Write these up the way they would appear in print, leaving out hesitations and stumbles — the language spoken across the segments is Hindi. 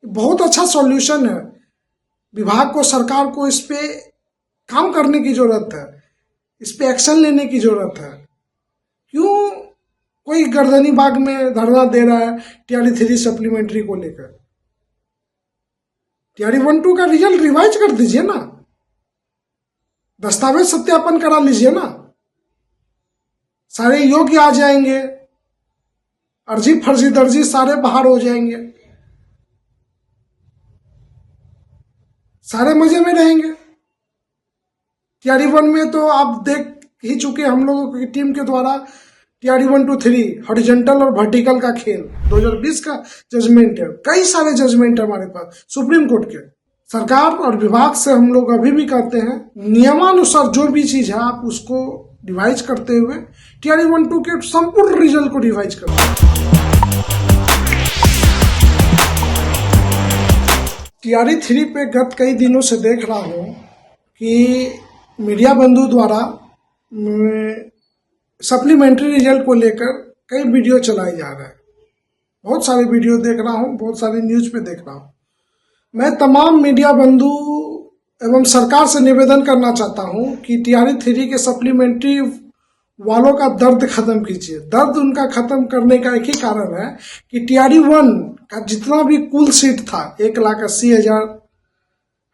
बहुत अच्छा सॉल्यूशन है। विभाग को, सरकार को इस पे काम करने की जरूरत है, इस पे एक्शन लेने की जरूरत है। क्यों कोई गर्दनी बाग में धरना दे रहा है टीआरई 3 सप्लीमेंट्री को लेकर? टीआरई 1-2 का रिजल्ट रिवाइज कर दीजिए ना, दस्तावेज सत्यापन करा लीजिए ना, सारे योग्य आ जाएंगे, अर्जी फर्जी दर्जी सारे बाहर हो जाएंगे, सारे मजे में रहेंगे। टीआरई 1 में तो आप देख ही चुके, हम लोगों की टीम के द्वारा टीआरई 1-2-3 हॉरिजॉन्टल और वर्टिकल का खेल 2020 का जजमेंट है, कई सारे जजमेंट है हमारे पास सुप्रीम कोर्ट के। सरकार और विभाग से हम लोग अभी भी कहते हैं, नियमानुसार जो भी चीज है आप उसको रिवाइज करते हुए टीआरई 1-2 के संपूर्ण रिजल्ट को रिवाइज करें। टीआरई 3 पे गत कई दिनों से देख रहा हूं कि मीडिया बंधु द्वारा सप्लीमेंट्री रिजल्ट को लेकर कई वीडियो चलाए जा रहे हैं। बहुत सारे वीडियो देख रहा हूं, बहुत सारे न्यूज पे देख रहा हूं। मैं तमाम मीडिया बंधु एवं सरकार से निवेदन करना चाहता हूं कि टीआरई 3 के सप्लीमेंट्री वालों का दर्द खत्म कीजिए। दर्द उनका खत्म करने का एक ही कारण है कि टीआरई 1 का जितना भी कुल सीट था 1,80,000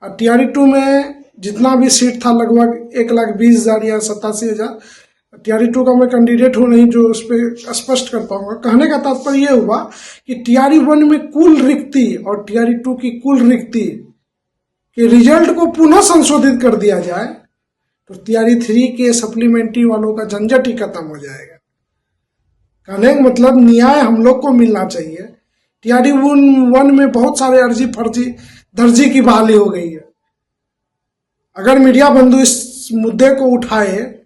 और टीआरई 2 में जितना भी सीट था लगभग 1,20,000 या 87,000। टीआरई 2 का मैं कैंडिडेट हूं नहीं जो उस पर स्पष्ट कर पाऊंगा। कहने का तात्पर्य यह हुआ कि टीआरई 1 में कुल रिक्ति और टीआरई 2 की कुल रिक्ति के रिजल्ट को पुनः संशोधित कर दिया जाए तो टीआरई 3 के सप्लीमेंट्री वालों का झंझट ही खत्म हो जाएगा। कहने का मतलब न्याय हम लोग को मिलना चाहिए। टीआरई 1 में बहुत सारे अर्जी फर्जी दर्जी की बहाली हो गई है। अगर मीडिया बंधु इस मुद्दे को उठाए,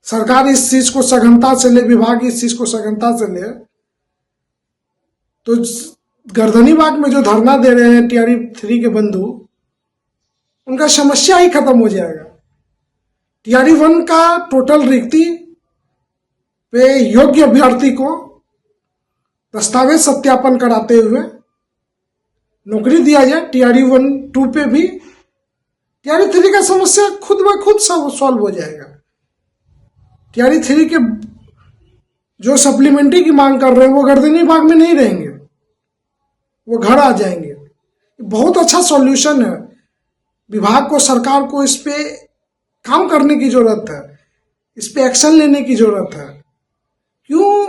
सरकार इस चीज को सघनता से ले, विभाग इस चीज को सघनता से ले, तो गर्दनी बाग में जो धरना दे रहे हैं टीआरई 3 के बंधु, उनका समस्या ही खत्म हो जाएगा। टीआरई 1 का टोटल रिक्ति पे योग्य अभ्यर्थी को दस्तावेज सत्यापन कराते हुए नौकरी दिया जाए। टीआरई 1-2 पे भी टीआरई 3 का समस्या खुद ब खुद सॉल्व हो जाएगा। टीआरई 3 के जो सप्लीमेंट्री की मांग कर रहे हैं वो गर्दनी बाग में नहीं रहेंगे, वो घर आ जाएंगे। बहुत अच्छा सॉल्यूशन है। विभाग को, सरकार को इस पे काम करने की जरूरत है, इस पे एक्शन लेने की जरूरत है। क्यों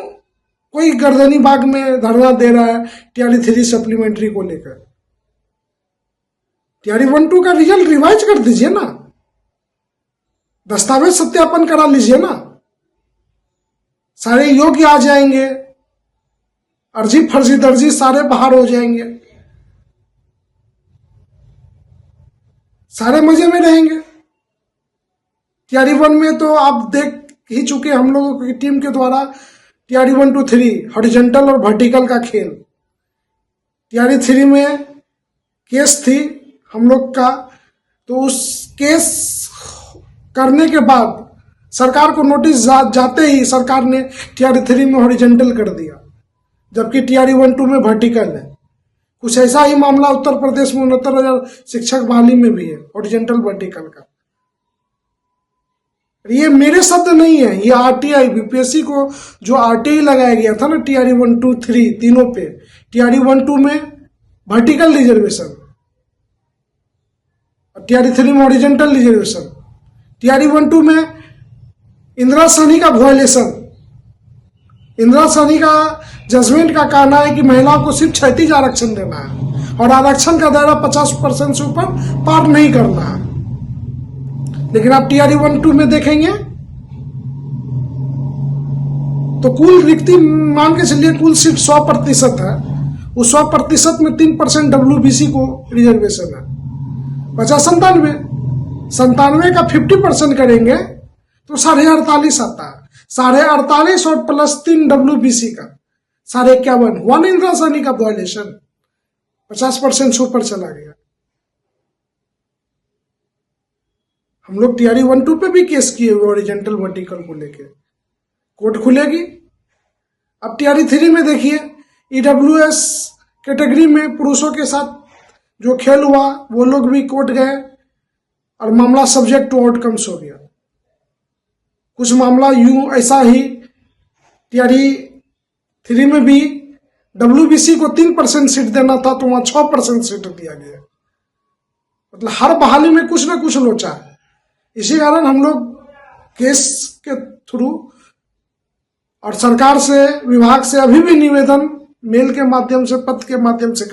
कोई गर्दनी बाग में धरना दे रहा है टीआरई 3 सप्लीमेंट्री को लेकर? टीआरई 1-2 का रिजल्ट रिवाइज कर दीजिए ना, दस्तावेज सत्यापन करा लीजिए ना, सारे योग्य आ जाएंगे, अर्जी फर्जी दर्जी सारे बाहर हो जाएंगे, सारे मजे में रहेंगे। टीआरई 1 में तो आप देख ही चुके, हम लोगों की टीम के द्वारा टीआरई 1-2-3 हॉरिजॉन्टल और वर्टिकल का खेल। टीआरई 3 में केस थी हम लोग का, तो उस केस करने के बाद सरकार को नोटिस जाते ही सरकार ने टीआरई 3 में हॉरिजॉन्टल कर दिया, जबकि टीआरई 1-2 में वर्टिकल है। कुछ ऐसा ही मामला उत्तर प्रदेश में 69,000 शिक्षक बहाली में भी है, हॉरिजॉन्टल वर्टिकल का। ये मेरे शब्द नहीं है, ये आरटीआई, बीपीएससी को जो आरटीआई लगाया गया था ना टीआरई 1-2-3 तीनों पे, टीआरई 1-2 में वर्टिकल रिजर्वेशन, टीआरई 3 में हॉरिजॉन्टल रिजर्वेशन, टीआरई 1-2 में इंदिरा सहनी का वायलेशन। इंदिरा सहनी का जजमेंट का कहना है कि महिलाओं को सिर्फ 36 आरक्षण देना है और आरक्षण का दायरा 50% से ऊपर पार नहीं करना है। लेकिन आप टीआरई 1-2 में देखेंगे तो कुल रिक्ति मान के चलिए कुल सीट 100% है, उस 100% में 3% डब्ल्यूबीसी को रिजर्वेशन है। 50-97 का 50% करेंगे तो 48.5 आता है। 48.5 और प्लस 3 डब्ल्यूबीसी का 51.5, 1 इंदिरा सहनी का वायलेशन 50% से ऊपर चला गया। हम लोग टीआरई 1-2 पे भी केस किए हुए हॉरिजॉन्टल वर्टिकल को लेके, कोर्ट खुलेगी। अब टीआरई 3 में देखिए ईडब्ल्यूएस कैटेगरी में पुरुषों के साथ जो खेल हुआ वो लोग भी कोर्ट गए और मामला सब्जेक्ट टू आउटकम्स हो गया। कुछ मामला यूं ऐसा ही टीआरई 3 में भी WBC को 3% सीट देना था तो वहां 6% सीट दिया गया। मतलब हर बहाली में कुछ ना कुछ लोचा है। इसी कारण हम लोग केस के थ्रू और सरकार से, विभाग से अभी भी निवेदन मेल के माध्यम से, पत्र के माध्यम से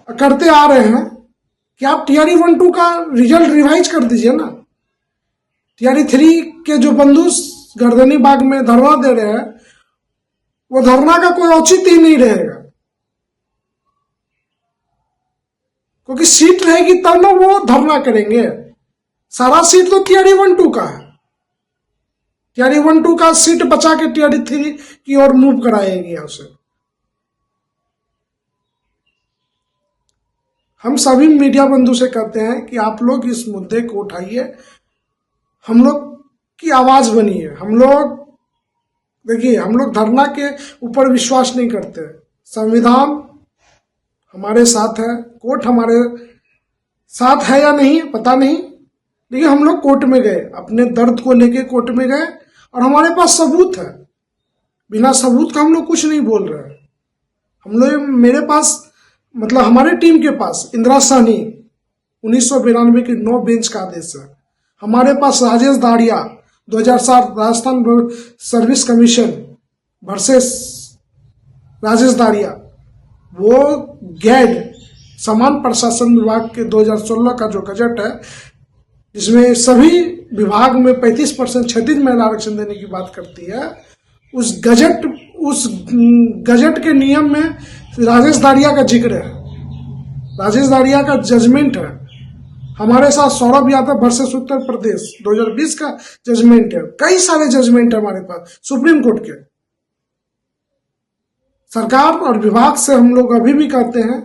करते आ रहे हैं कि आप टीआरई 1-2 का रिजल्ट रिवाइज कर दीजिए ना। टीआरई 3 के जो बंधु गर्दनी बाग में धरना दे रहे हैं वो धरना का कोई औचित्य ही नहीं रहेगा, क्योंकि सीट रहेगी तब ना वो धरना करेंगे। सारा सीट तो टीआरई 1-2 का है। टीआरई 1-2 का सीट बचा के टीआरई 3 की ओर मूव कराएंगे। यहां से हम सभी मीडिया बंधु से कहते हैं कि आप लोग इस मुद्दे को उठाइए, हम लोग की आवाज बनिए। हम लोग देखिए, हम लोग धरना के ऊपर विश्वास नहीं करते। संविधान हमारे साथ है, कोर्ट हमारे साथ है या नहीं पता नहीं, लेकिन हम लोग कोर्ट में गए, अपने दर्द को लेके कोर्ट में गए और हमारे पास सबूत है। बिना सबूत का हम लोग कुछ नहीं बोल रहे हैं। हम लोग, मेरे पास मतलब हमारे टीम के पास इंदिरा साहनी 1992 की 9 बेंच का आदेश है। हमारे पास Rajesh Dadia 2007 Rajasthan service commission versus Rajesh Dadia, वो गैड समान प्रशासन विभाग के 2016 का जो गजट है, जिसमें सभी विभाग में 35% क्षैतिज महिला आरक्षण देने की बात करती है, उस गजट के नियम में राजेश दाड़िया का जिक्र है। राजेश दाड़िया का जजमेंट है। हमारे साथ सौरभ यादव वर्सेस उत्तर प्रदेश 2020 का जजमेंट है। कई सारे जजमेंट है हमारे पास सुप्रीम कोर्ट के। सरकार और विभाग से हम लोग अभी भी कहते हैं,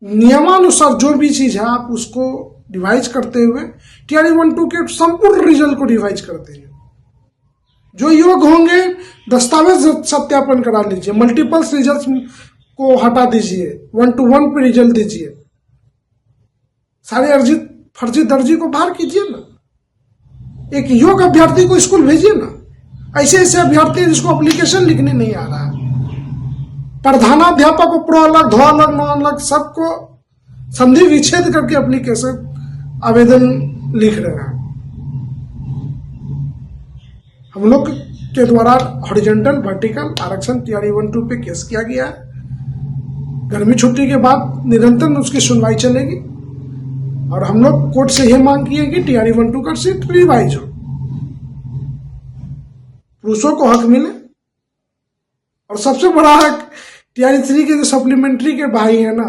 नियमानुसार जो भी चीज है आप उसको रिवाइज करते हुए टीआरई 1-2 के संपूर्ण रिजल्ट को रिवाइज करते हैं। जो योग्य होंगे दस्तावेज सत्यापन करा लीजिए, मल्टीपल्स रिजल्ट को हटा दीजिए, 1-to-1 पे रिजल्ट दीजिए, सारे अर्जित फर्जी दर्जी को बाहर कीजिए ना। एक योग्य अभ्यर्थी को स्कूल भेजिए ना। ऐसे ऐसे अभ्यर्थी जिसको एप्लीकेशन लिखने नहीं आ रहा है, प्रधानाध्यापक को प्रो अलग, धो अलग, नो अलग, सबको संधि विच्छेद करके एप्लीकेशन आवेदन लिख रहे हैं। हम लोग के द्वारा हॉरिजॉन्टल वर्टिकल आरक्षण टीआरई 1-2 पे केस किया गया है। गर्मी छुट्टी के बाद निरंतर उसकी सुनवाई चलेगी और हम लोग कोर्ट से यह मांग किए कि टीआरई 1-2 का सीट रिवाइज हो, पुरुषों को हक मिले। और सबसे बड़ा हक टीआरई 3 के जो सप्लीमेंट्री के भाई है ना,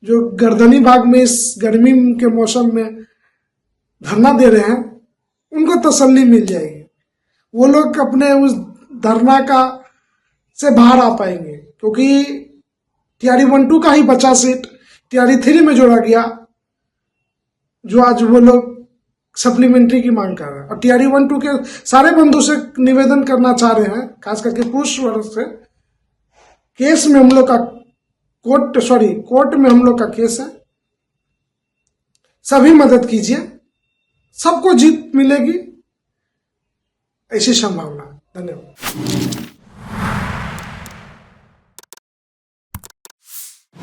जो गर्दनी बाग में इस गर्मी के मौसम में धरना दे रहे हैं, उनको तसल्ली मिल जाएगी। वो लोग अपने उस धरना का से बाहर आ पाएंगे, क्योंकि टीआरई 1-2 का ही बचा सीट टीआरई 3 में जोड़ा गया, जो आज वो लोग सप्लीमेंट्री की मांग कर रहे हैं। और टीआरई 1-2 के सारे बंधु से निवेदन करना चाह रहे हैं, खास करके पुरुष वर्ग से, केस में हम लोग का कोर्ट में हम लोग का केस है, सभी मदद कीजिए, सबको जीत मिलेगी, ऐसी संभावना। धन्यवाद।